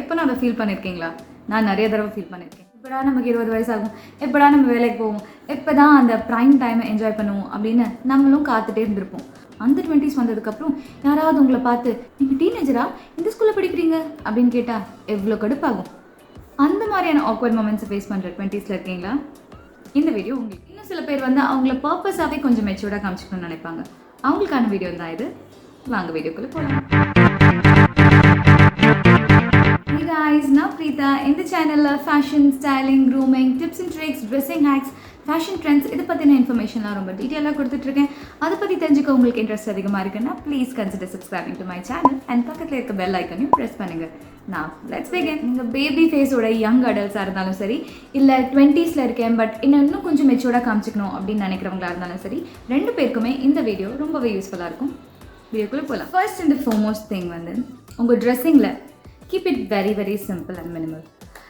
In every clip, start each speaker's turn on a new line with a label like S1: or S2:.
S1: எப்போ நான் அதை ஃபீல் பண்ணியிருக்கீங்களா? நான் நிறைய தடவை ஃபீல் பண்ணியிருக்கேன். எப்படா நமக்கு 20 வயசு ஆகும், எப்படா நம்ம வேலைக்கு போவோம், எப்போ தான் அந்த ப்ரைம் டைமை என்ஜாய் பண்ணுவோம் அப்படின்னு நம்மளும் காத்துட்டே இருந்திருப்போம். அந்த 20s வந்ததுக்கப்புறம் யாராவது உங்களை பார்த்து நீங்கள் டீனேஜரா, இந்த ஸ்கூலில் படிக்கிறீங்க அப்படின்னு கேட்டால் எவ்வளோ கடுப்பாகும். அந்த மாதிரியான ஆக்வர்ட் மொமெண்ட்ஸை ஃபேஸ் பண்ணுற 20s இருக்கீங்களா? இந்த வீடியோ உங்களுக்கு. இன்னும் சில பேர் வந்து அவங்கள பர்பஸாகவே கொஞ்சம் மெச்சூர்டாக காமிச்சிக்கணும்னு நினைப்பாங்க. அவங்களுக்கான வீடியோ தான் இது. வாங்க வீடியோக்குள்ளே போகலாம். Hey guys, நான் Preetha. இந்த சேனலில் fashion, styling, grooming, tips and tricks, dressing hacks, fashion trends இதை பற்றின இன்ஃபர்மேஷன்லாம் ரொம்ப டீட்டெயிலாக கொடுத்துட்ருக்கேன். அதை பற்றி தெரிஞ்சுக்க உங்களுக்கு இன்ட்ரெஸ்ட் அதிகமாக இருக்குன்னா please consider subscribing to my channel and பக்கத்தில் இருக்க பெல் ஐக்கனையும் ப்ரெஸ் பண்ணுங்கள். நான் லெட்ஸ் பிகின். நீங்கள் பேபி ஃபேஸோட யங் அடல்ட்ஸாக இருந்தாலும் சரி, இல்லை 20s இருக்கேன் பட் இன்னும் கொஞ்சம் மெச்சூர்டாக காமிச்சிக்கணும் அப்படின்னு நினைக்கிறவங்களா இருந்தாலும் சரி, ரெண்டு பேருக்குமே இந்த வீடியோ ரொம்பவே யூஸ்ஃபுல்லாக இருக்கும். வீடியோக்குள்ளே போகலாம். ஃபர்ஸ்ட் அண்ட் ஃபோர்மோஸ்ட் திங் வந்து உங்கள் ட்ரெஸ்ஸிங்கில் keep it very very simple and minimal.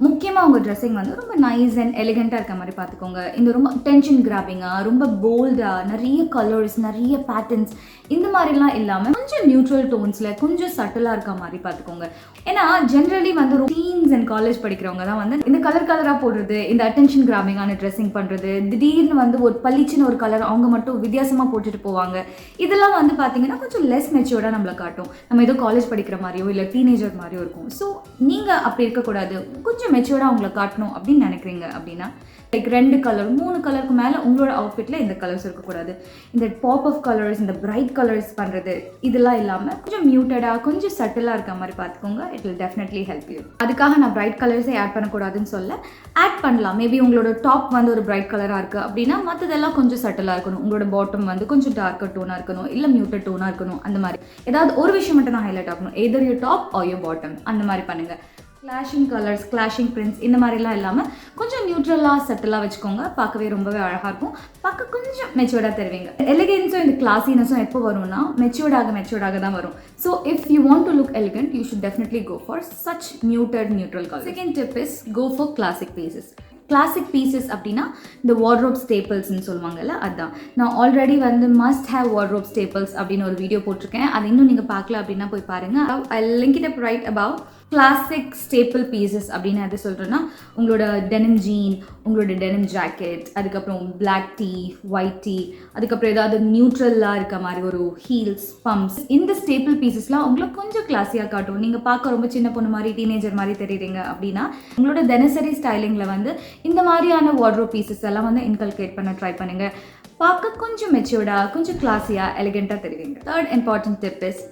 S1: முக்கியமாக உங்கள் ட்ரெஸ்ஸிங் வந்து ரொம்ப நைஸ் அண்ட் எலிகெண்ட்டாக இருக்க மாதிரி பார்த்துக்கோங்க. இந்த ரொம்ப டென்ஷன் கிராபிங்காக, ரொம்ப போல்டாக, நிறைய கலர்ஸ், நிறைய பேட்டர்ன்ஸ் இந்த மாதிரிலாம் இல்லாமல் கொஞ்சம் நியூட்ரல் டோன்ஸில் கொஞ்சம் சட்டிலாக இருக்க மாதிரி பார்த்துக்கோங்க. ஏன்னா ஜென்ரலி வந்து டீன்ஸ் அண்ட் காலேஜ் படிக்கிறவங்க தான் வந்து இந்த கலராக போடுறது, இந்த அட்டென்ஷன் கிராபிங்கான ட்ரெஸ்ஸிங் பண்ணுறது, திடீர்னு வந்து ஒரு பளிச்சுன்னு ஒரு கலர் அவங்க மட்டும் வித்தியாசமாக போட்டுட்டு போவாங்க. இதெல்லாம் வந்து பார்த்தீங்கன்னா கொஞ்சம் லெஸ் மெச்சூர்டாக நம்மளை காட்டும். நம்ம ஏதோ காலேஜ் படிக்கிற மாதிரியோ இல்லை டீனேஜர் மாதிரியோ இருக்கும். ஸோ நீங்கள் அப்படி இருக்கக்கூடாது. கொஞ்சம் மெச்சூர்டாக உங்களை காட்டணும் அப்படின்னு நினைக்கிறீங்க அப்படின்னா லைக் 2 கலர் 3 கலருக்கு மேலே உங்களோட அவுட்ஃபிட்டில் இந்த கலர்ஸ் இருக்கக்கூடாது. இந்த பாப் ஆஃப் கலர்ஸ், இந்த பிரைட் கலர்ஸ் பண்ணுறது இதெல்லாம் இல்லாமல் கொஞ்சம் மியூட்டடாக கொஞ்சம் சட்டிலாக இருக்க மாதிரி பார்த்துக்கோங்க. It will definitely help you. அதுக்காக நான் பிரைட் கலர்ஸே ஆட் பண்ணக்கூடாதுன்னு சொல்ல, ஆட் பண்ணலாம். மேபி உங்களோட டாப் வந்து ஒரு பிரைட் கலராக இருக்குது அப்படின்னா மற்றதெல்லாம் கொஞ்சம் சட்டிலாக இருக்கணும். உங்களோட பாட்டம் வந்து கொஞ்சம் டார்க்கர் டோனாக இருக்கணும், இல்லை மியூட்டட் டோனாக இருக்கணும். அந்த மாதிரி ஏதாவது ஒரு விஷயம் மட்டும் தான் ஹைலைட் ஆகணும். Either you top are you bottom அந்த மாதிரி பண்ணுங்கள். கிளாஷிங் கலர்ஸ், கிளாஷிங் பிரிண்ட்ஸ் இந்த மாதிரிலாம் இல்லாமல் கொஞ்சம் நியூட்ரலாக சட்டிலாக வச்சுக்கோங்க. பார்க்கவே ரொம்பவே அழகாக இருக்கும். பார்க்க கொஞ்சம் மெச்சூர்டாக தருவீங்க. எலிகென்ஸும் இந்த கிளாஸினஸும் எப்போ வரும்னா மெச்சூர்டாக தான் வரும். So if you want to look elegant you should definitely go for such muted neutral colour. Second tip is go for classic pieces. Classic pieces அப்படின்னா இந்த வார்ட்ரோப் ஸ்டேபிள்ஸ்ன்னு சொல்லுவாங்கல்ல, அதுதான். நான் ஆல்ரெடி வந்து மஸ்ட் ஹேவ் வார்ட்ரோப் ஸ்டேபிள்ஸ் அப்படின்னு ஒரு video போட்டிருக்கேன். அது இன்னும் நீங்கள் பார்க்கல அப்படின்னா போய் பாருங்கள். I link it up right about classic staple pieces அப்படின்னு எது சொல்கிறேன்னா உங்களோட டெனிம் ஜீன், உங்களோட டெனிம் ஜாக்கெட், அதுக்கப்புறம் பிளாக் டீ, ஒயிட் டீ, அதுக்கப்புறம் ஏதாவது நியூட்ரலாக இருக்க மாதிரி ஒரு ஹீல்ஸ், பம்ப்ஸ். இந்த ஸ்டேபிள் பீசஸ்லாம் உங்களை கொஞ்சம் கிளாஸியாக காட்டும். நீங்கள் பார்க்க ரொம்ப சின்ன பொண்ணு மாதிரி, டீனேஜர் மாதிரி தெரியுறீங்க அப்படின்னா உங்களோட தினசரி ஸ்டைலிங்கில் வந்து இந்த மாதிரியான வார்ட்ரோப் பீசஸ் எல்லாம் வந்து இன்கல்கேட் பண்ண ட்ரை பண்ணுங்கள். பார்க்க கொஞ்சம் மெச்சூர்டாக கொஞ்சம் கிளாஸியாக எலிகெண்ட்டாக தெரியுங்க. Third important tip is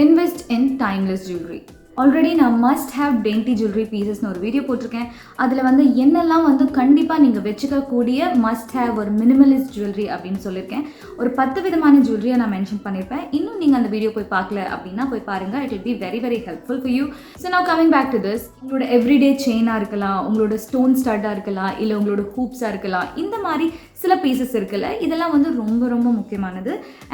S1: invest in timeless jewellery. Already நான் மஸ்ட் ஹேவ் டென்டி ஜுவல்லரி பீசஸ்னு ஒரு வீடியோ போட்டிருக்கேன். அதில் வந்து என்னெல்லாம் வந்து கண்டிப்பாக நீங்கள் வச்சுக்கக்கூடிய மஸ்ட் ஹேவ் ஒரு மினிமலிஸ்ட் ஜுவல்லரி அப்படின்னு சொல்லியிருக்கேன். ஒரு 10 விதமான ஜுவல்லரியை நான் மென்ஷன் பண்ணியிருப்பேன். இன்னும் நீங்கள் அந்த வீடியோ போய் பார்க்கல அப்படின்னா போய் பாருங்கள். It will be very very helpful for you. So நான் கமிங் பேக் டு திஸ், உங்களோட எவ்ரிடே செயினாக இருக்கலாம், உங்களோட ஸ்டோன் ஸ்டட்டாக இருக்கலாம், இல்லை உங்களோட ஹூப்ஸாக இருக்கலாம். இந்த மாதிரி சில பீசஸ் இருக்குல்ல, இதெல்லாம் வந்து ரொம்ப ரொம்ப முக்கியமானது.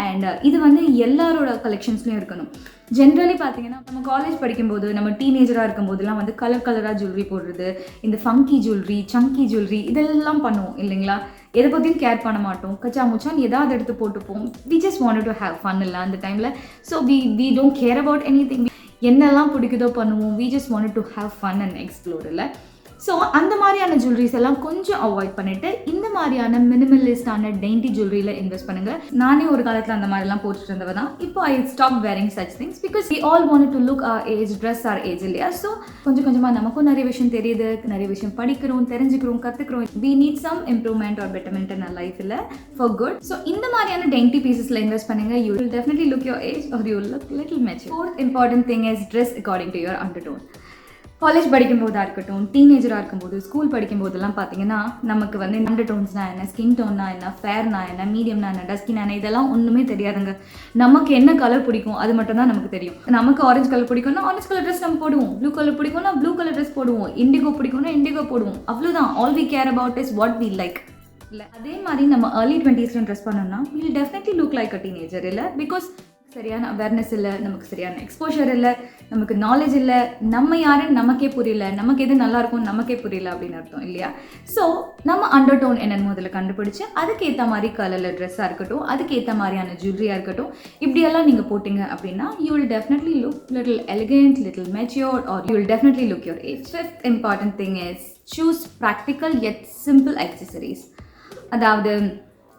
S1: அண்ட் இது வந்து எல்லாரோட கலெக்ஷன்ஸ்லையும் இருக்கணும். ஜென்ரலி பார்த்தீங்கன்னா நம்ம காலேஜ் படிக்கும்போது, நம்ம டீனேஜராக இருக்கும்போதெல்லாம் வந்து கலராக ஜுவல்லரி போடுறது, இந்த ஃபங்கி ஜுவல்லரி, சங்கி ஜுவல்லரி இதெல்லாம் பண்ணுவோம் இல்லைங்களா? எதை பற்றியும் கேர் பண்ண மாட்டோம். கச்சா முச்சான்னு ஏதாவது எடுத்து போட்டுப்போம். We just wanted to have fun இல்லை அந்த டைமில். So we don't care about anything. என்னெல்லாம் பிடிக்குதோ பண்ணுவோம். We just wanted to have fun and explore இல்லை. ஸோ அந்த மாதிரியான ஜுவல்லரிஸ் எல்லாம் கொஞ்சம் அவாய்ட் பண்ணிவிட்டு இந்த மாதிரியான மினிமலிஸ்டான டென்டி ஜுவல்லரியில் இன்வெஸ்ட் பண்ணுங்கள். நானே ஒரு காலத்தில் அந்த மாதிரிலாம் போட்டுட்டு இருந்தவ தான். இப்போ I stop wearing such things because we all want to look our age, dress our age இல்லையா? ஸோ கொஞ்சம் கொஞ்சமாக நமக்கும் நிறைய விஷயம் தெரியுது, நிறைய விஷயம் படிக்கிறோம், தெரிஞ்சுக்கிறோம், கற்றுக்கிறோம். We need some improvement or betterment in லைஃப்பில் ஃபார் குட். ஸோ இந்த மாதிரியான டென்டி பீசஸில் இன்வெஸ்ட் பண்ணுங்கள். You will definitely look your age or you will look little mature. Fourth important thing is dress according to your undertone. College படிக்கும்போதாக இருக்கட்டும், டீனேஜராக இருக்கும்போது, school படிக்கும்போதெல்லாம் பார்த்தீங்கன்னா நமக்கு வந்து அண்டர்டோன்ஸ்னா என்ன, ஸ்கின் டோன்னா என்ன, ஃபேர்னா என்ன, மீடியம்னா என்ன, டஸ்கினா என்ன, இதெல்லாம் ஒன்றுமே தெரியாதுங்க. நமக்கு என்ன கலர் பிடிக்கும் அது மட்டும் தான் நமக்கு தெரியும். நமக்கு ஆரஞ்சு கலர் பிடிக்கும்னா ஆரஞ்சு கலர் ட்ரெஸ் நம்ம போடுவோம், ப்ளூ கலர் பிடிக்கும்னா ப்ளூ கலர் ட்ரெஸ் போடுவோம், இண்டிகோ பிடிக்கும்னா இண்டிகோ போடுவோம். அவ்வளோதான். All we care about is what we like. இல்லை அதே மாதிரி நம்ம ஏர்லி 20s ட்ரெஸ் பண்ணோம்னா will definitely look like a teenager இல்லை? பிகாஸ் சரியான அவேர்னஸ் இல்லை, நமக்கு சரியான எக்ஸ்போஷர் இல்லை, நமக்கு நாலேஜ் இல்லை, நம்ம யாருன்னு நமக்கே புரியல, நமக்கு எது நல்லா இருக்கும் நமக்கே புரியல அப்படின்னு அர்த்தம் இல்லையா? ஸோ நம்ம அண்டர் டோன் என்னன்னு முதல்ல கண்டுபிடிச்சு அதுக்கேற்ற மாதிரி கலரில் ட்ரெஸ்ஸாக இருக்கட்டும், அதுக்கேற்ற மாதிரியான ஜுவல்லரியாக இருக்கட்டும், இப்படியெல்லாம் நீங்கள் போட்டிங்க அப்படின்னா you will definitely look little elegant, little matured, R you will definitely look your age. Fifth important thing is choose practical yet simple accessories. அதாவது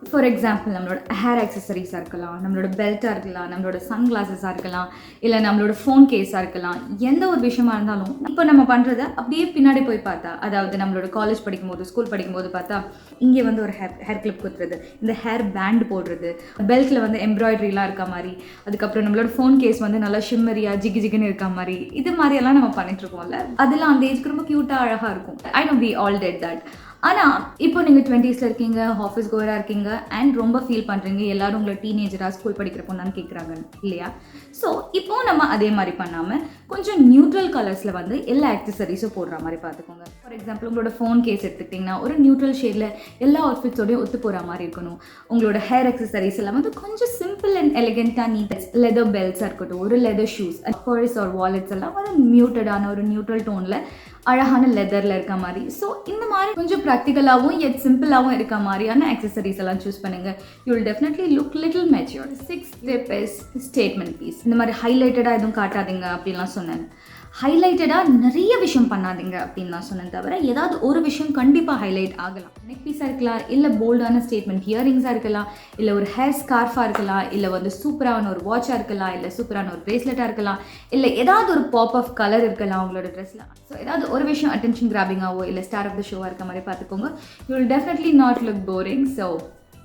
S1: ஃபார் எக்ஸாம்பிள் நம்மளோட ஹேர் ஆக்சசரிஸாக இருக்கலாம், நம்மளோட பெல்ட்டாக இருக்கலாம், நம்மளோட சன் கிளாஸஸாக இருக்கலாம், இல்லை நம்மளோட ஃபோன் கேஸாக இருக்கலாம். எந்த ஒரு விஷயமா இருந்தாலும் இப்போ நம்ம பண்ணுறத அப்படியே பின்னாடி போய் பார்த்தா, அதாவது நம்மளோட காலேஜ் படிக்கும்போது, ஸ்கூல் படிக்கும்போது பார்த்தா இங்கே வந்து ஒரு ஹேர் கிளிப் குத்துறது, இந்த ஹேர் பேண்ட் போடுறது, பெல்ட்டில் வந்து எம்ப்ராய்டரிலாம் இருக்க மாதிரி, அதுக்கப்புறம் நம்மளோட ஃபோன் கேஸ் வந்து நல்லா ஷிம்மரியாக ஜிகு ஜிகுன்னு இருக்க மாதிரி, இது மாதிரியெல்லாம் நம்ம பண்ணிட்டுருக்கோம்ல. அதெல்லாம் அந்த ஏஜ்க்கு ரொம்ப க்யூட்டாக அழகாக இருக்கும். I know we all did that. ஆனால் இப்போ நீங்கள் 20s இருக்கீங்க, ஆஃபீஸ் கோவராக இருக்கீங்க அண்ட் ரொம்ப ஃபீல் பண்ணுறீங்க எல்லாரும் உங்களை டீனேஜராக ஸ்கூல் படிக்கிற பொண்ணான்னு கேட்குறாங்க இல்லையா? ஸோ இப்போது நம்ம அதே மாதிரி பண்ணாமல் கொஞ்சம் நியூட்ரல் கலர்ஸில் வந்து எல்லா ஆக்சசரிஸும் போடுற மாதிரி பார்த்துக்கோங்க. ஃபார் எக்ஸாம்பிள் உங்களோட ஃபோன் கேஸ் எடுத்துக்கிட்டிங்கன்னா ஒரு நியூட்ரல் ஷேடில் எல்லா அவுட்ஃபிட்ஸோடையும் ஒத்து போகிற மாதிரி இருக்கணும். உங்களோட ஹேர் ஆக்சசரிஸ் எல்லாம் வந்து கொஞ்சம் சிம்பிள் அண்ட் எலிகென்ட்டாக நீட், லெதர் பெல்ட்ஸாக இருக்கட்டும், ஒரு leather shoes, purse or wallets எல்லாம் ஒரு மியூட்டடான ஒரு நியூட்ரல் டோனில் அழகான லெதரில் இருக்க மாதிரி. ஸோ இந்த மாதிரி கொஞ்சம் ப்ராக்டிக்கலாகவும் எட் சிம்பிளாகவும் இருக்க மாதிரியான ஆக்சசரிஸ் எல்லாம் சூஸ் பண்ணுங்கள். You will definitely look little mature. 6th tip is statement piece. இந்த மாதிரி ஹைலைட்டடாக எதுவும் காட்டாதீங்க அப்படின்லாம் சொன்னேன். ஹைலைட்டடாக நிறைய விஷயம் பண்ணாதீங்க அப்படின்னு நான் சொன்னேன் தவிர ஏதாவது ஒரு விஷயம் கண்டிப்பாக ஹைலைட் ஆகலாம். நெக் பீஸாக இருக்கலாம், இல்லை போல்டான ஸ்டேட்மெண்ட் இயரிங்ஸாக இருக்கலாம், இல்லை ஒரு ஹேர் ஸ்கார்ஃபாக இருக்கலாம், இல்லை வந்து சூப்பரான ஒரு வாட்சாக இருக்கலாம், இல்லை சூப்பரான ஒரு பிரேஸ்லெட்டாக இருக்கலாம், இல்லை ஏதாவது ஒரு பாப் ஆஃப் கலர் இருக்கலாம் உங்களோட ட்ரெஸ்ஸில். ஸோ ஏதாவது ஒரு விஷயம் அட்டென்ஷன் கிராபிங்காவோ இல்லை ஸ்டார் ஆஃப் த ஷோவாக இருக்க மாதிரி பார்த்துக்கோங்க. You will definitely not look boring. So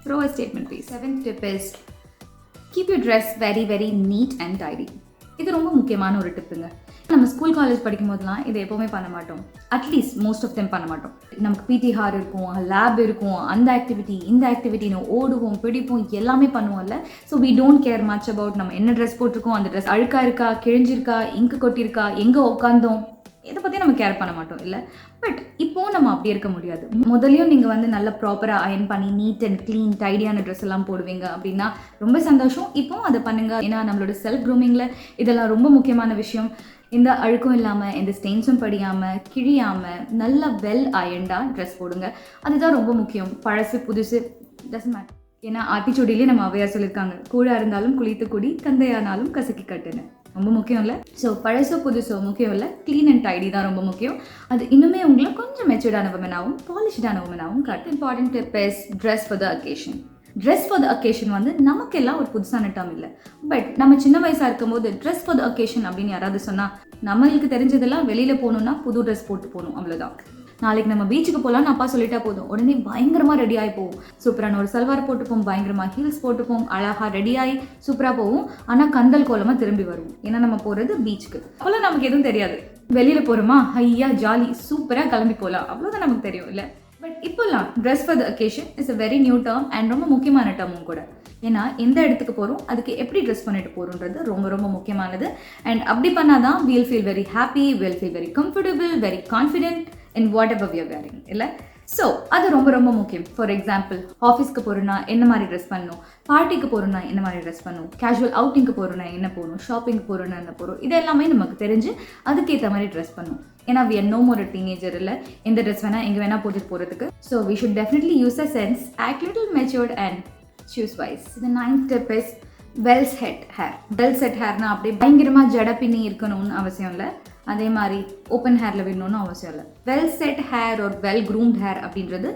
S1: throw a statement piece. 7th tip is keep your dress very very neat and tidy. இது ரொம்ப முக்கியமான ஒரு டிப்புங்க. நம்ம ஸ்கூல் காலேஜ் படிக்கும் போதெல்லாம் இதை எப்போவுமே பண்ண மாட்டோம். அட்லீஸ்ட் மோஸ்ட் ஆஃப் தெம் பண்ண மாட்டோம். நமக்கு பிடி ஹார் இருக்கும், லேப் இருக்கும், அந்த ஆக்டிவிட்டி இந்த ஆக்டிவிட்டின்னு ஓடுவோம், பிடிப்போம், எல்லாமே பண்ணுவோம்ல. So we don't care much about நம்ம என்ன ட்ரெஸ் போட்டிருக்கோம், அந்த ட்ரெஸ் அழுக்கா இருக்கா, கிழிஞ்சிருக்கா, இங்கு கொட்டியிருக்கா, எங்கே உட்காந்தோம், இதை பற்றி நம்ம கேர் பண்ண மாட்டோம் இல்லை. பட் இப்போது நம்ம அப்படி இருக்க முடியாது. முதலையும் நீங்கள் வந்து நல்ல ப்ராப்பராக அயன் பண்ணி நீட் அண்ட் க்ளீன் டைடியான ட்ரெஸ் எல்லாம் போடுவீங்க அப்படின்னா ரொம்ப சந்தோஷம். இப்போது அதை பண்ணுங்கள். ஏன்னா நம்மளோட செல்ஃப் க்ரூமிங்கில் இதெல்லாம் ரொம்ப முக்கியமான விஷயம். எந்த அழுக்கும் இல்லாமல், எந்த ஸ்டெயின்ஸும் படியாமல், கிழியாமல், நல்ல வெல் அயன்டாக ட்ரெஸ் போடுங்க. அதுதான் ரொம்ப முக்கியம். பழசு புதுசு டசன்ட் மேட்டர். ஏன்னா ஆத்திச்சூடியிலே நம்ம அவையா சொல்லியிருக்காங்க, கூழாக இருந்தாலும் குளித்து குடி, கந்தையானாலும் கசக்கி கட்டுன்னு. ரொம்ப முக்கியம் இல்லை. ஸோ பழசோ புதுசோ முக்கியம் இல்லை, க்ளீன் அண்ட் டைடி தான் ரொம்ப முக்கியம். அது இன்னுமே உங்களை கொஞ்சம் மெச்சூர்டான உமனாகவும் பாலிஷ்டான உமனாகவும் காட்டு. Important tip is dress for the occasion. Dress for the occasion வந்து நமக்கெல்லாம் ஒரு புதுசான டேர்ம் இல்லை. பட் நம்ம சின்ன வயசாக இருக்கும்போது ட்ரெஸ் ஃபார் த அக்கேஷன் அப்படின்னு யாராவது சொன்னால் நம்மளுக்கு தெரிஞ்சதெல்லாம் வெளியில் போகணுன்னா புது ட்ரெஸ் போட்டு போகணும், அவ்வளோதான். நாளைக்கு நம்ம பீச்சுக்கு போகலான்னு அப்பா சொல்லிட்டா போதும், உடனே பயங்கரமாக ரெடி ஆகி போவோம். சூப்பரான ஒரு சல்வார் போட்டுப்போம், பயங்கரமாக ஹீல்ஸ் போட்டுப்போம், அழகாக ரெடியாகி சூப்பராக போவோம். ஆனால் கந்தல் கோலமாக திரும்பி வருவோம். ஏன்னா நம்ம போகிறது பீச்சுக்கு. அப்போல்லாம் நமக்கு எதுவும் தெரியாது. வெளியில் போகிறோமா, ஐயா ஜாலி, சூப்பராக கிளம்பி போகலாம், அவ்வளோதான் நமக்கு தெரியும் இல்லை. பட் இப்போல்லாம் dress for the occasion is a very new term and ரொம்ப முக்கியமான டேர்மும் கூட. ஏன்னா எந்த இடத்துக்கு போகிறோம், அதுக்கு எப்படி ட்ரெஸ் பண்ணிட்டு போகிறோன்றது ரொம்ப ரொம்ப முக்கியமானது. அண்ட் அப்படி பண்ணால் தான் we'll feel very happy, we'll feel very comfortable, very confident in whatever we are wearing இல்லை. ஸோ அது ரொம்ப ரொம்ப முக்கியம். ஃபார் எக்ஸாம்பிள் ஆஃபீஸ்க்கு போகிறோன்னா என்ன மாதிரி ட்ரெஸ் பண்ணணும், பார்ட்டிக்கு போகிறோன்னா என்ன மாதிரி ட்ரெஸ் பண்ணணும், கேஷுவல் அவுட்டிங்க்கு போகிறோன்னா என்ன போகணும், ஷாப்பிங் போகிறோன்னா என்ன போகிறோம், இது எல்லாமே நமக்கு தெரிஞ்சு அதுக்கேற்ற மாதிரி ட்ரெஸ் பண்ணணும். ஏன்னா we are no more a teenager இல்லை, எந்த ட்ரெஸ் வேணால் எங்கே வேணால் போட்டுட்டு போகிறதுக்கு. So we should definitely use a sense, act little matured and choose wise. The 9th tip is well set hair. well set hairனா அப்படியே பயங்கரமாக ஜட பின்னி இருக்கணும்னு அவசியம் இல்லை. அதே மாதிரி ஓப்பன் ஹேரில் விடணும்னு அவசியம் இல்லை. வெல் செட் ஹேர் ஒரு வெல் க்ரூம்ட் ஹேர் அப்படின்றது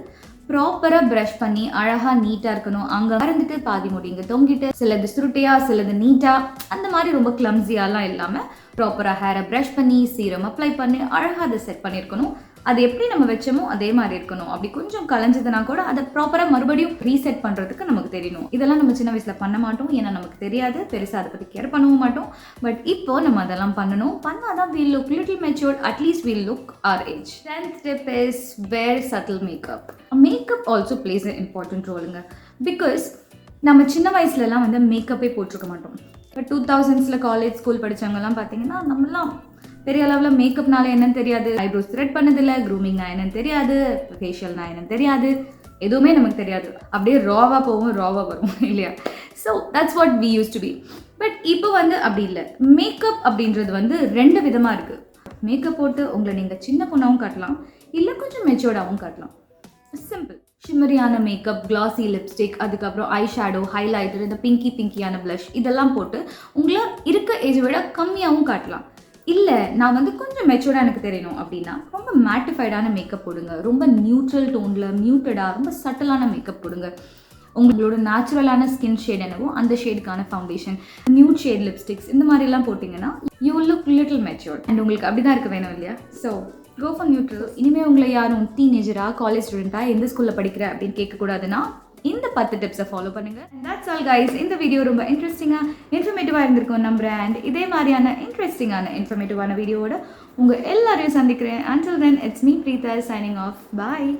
S1: ப்ராப்பராக ப்ரஷ் பண்ணி அழகாக நீட்டாக இருக்கணும். அங்கே மறந்துட்டு பாதி முடிங்க தொங்கிட்டு, சிலது சுருட்டையாக சிலது நீட்டாக, அந்த மாதிரி ரொம்ப கிளம்ஸியாலாம் இல்லாமல் ப்ராப்பராக ஹேரை ப்ரஷ் பண்ணி சீரம் அப்ளை பண்ணி அழகாக அதை செட் பண்ணியிருக்கணும். அது எப்படி நம்ம வச்சோமோ அதே மாதிரி இருக்கணும். அப்படி கொஞ்சம் கலைஞ்சதுனா கூட அதை ப்ராப்பராக மறுபடியும் ரீசெட் பண்ணுறதுக்கு நமக்கு தெரியணும். இதெல்லாம் நம்ம சின்ன வயசில் பண்ண மாட்டோம், ஏன்னா நமக்கு தெரியாது, பெருசாக அதை பற்றி கேர் பண்ணவும் மாட்டோம். பட் இப்போ நம்ம அதெல்லாம் பண்ணணும். பண்ணால் தான் we'll look little matured, at least we'll look our age. 10th tip is wear subtle makeup. Makeup also plays an important role. Because நம்ம சின்ன வயசுலலாம் வந்து மேக்கப்பே போட்டிருக்க மாட்டோம். இப்போ 2000s காலேஜ் ஸ்கூல் படித்தவங்கலாம் பார்த்தீங்கன்னா நம்மளாம் பெரிய அளவில் மேக்கப்னால என்னன்னு தெரியாது, ஐப்ரோஸ் த்ரெட் பண்ணதில்லை, க்ரூமிங்னா என்னன்னு தெரியாது, ஃபேஷியல்னா என்னன்னு தெரியாது, எதுவுமே நமக்கு தெரியாது. அப்படியே ராவாக போவோம், ராவாக வரும் இல்லையா. So that's what we used to be. But இப்போ வந்து அப்படி இல்லை. மேக்கப் அப்படின்றது வந்து 2 விதமாக இருக்குது. மேக்கப் போட்டு உங்களை நீங்கள் சின்ன பொண்ணாகவும் காட்டலாம், இல்லை கொஞ்சம் மெச்சோர்டாகவும் காட்டலாம். சிம்பிள். ஷிம்மரியான மேக்கப், கிளாசி லிப்ஸ்டிக், அதுக்கப்புறம் ஐ ஷேடோ, ஹைலைட்டர், இந்த பிங்கியான ப்ளஷ் இதெல்லாம் போட்டு உங்களை இருக்க ஏஜை விட கம்மியாகவும் காட்டலாம். இல்லை நான் வந்து கொஞ்சம் மெச்சூர்டாக எனக்கு தெரியணும் அப்படின்னா ரொம்ப மேட்டிஃபைடான மேக்கப் போடுங்க. ரொம்ப நியூட்ரல் டோனில் மியூட்டடாக ரொம்ப சட்டலான மேக்கப் போடுங்க. உங்களோட நேச்சுரலான ஸ்கின் ஷேட் என்னவோ அந்த ஷேடுக்கான ஃபவுண்டேஷன், நியூட் ஷேட் லிப்ஸ்டிக்ஸ் இந்த மாதிரிலாம் போட்டிங்கன்னா you look little matured. And உங்களுக்கு அப்படி தான் இருக்க வேணும் இல்லையா? So go for neutral. இனிமேல் உங்களை யாரும் டீனேஜராக, காலேஜ் ஸ்டூடெண்ட்டாக, எந்த ஸ்கூலில் படிக்கிற அப்படின்னு கேட்கக்கூடாதுன்னா இந்த 10 டிப்ஸை ஃபாலோ பண்ணுங்கள். That's all guys. இந்த வீடியோ ரொம்ப இன்ஃபர்மேட்டிவாக இருந்திருக்கும் நம்புறேன். அண்ட் இதே மாதிரியான இன்ஃபர்மேட்டிவான வீடியோவோட உங்கள் எல்லாரையும் சந்திக்கிறேன். Until then, it's me Preetha signing off. Bye.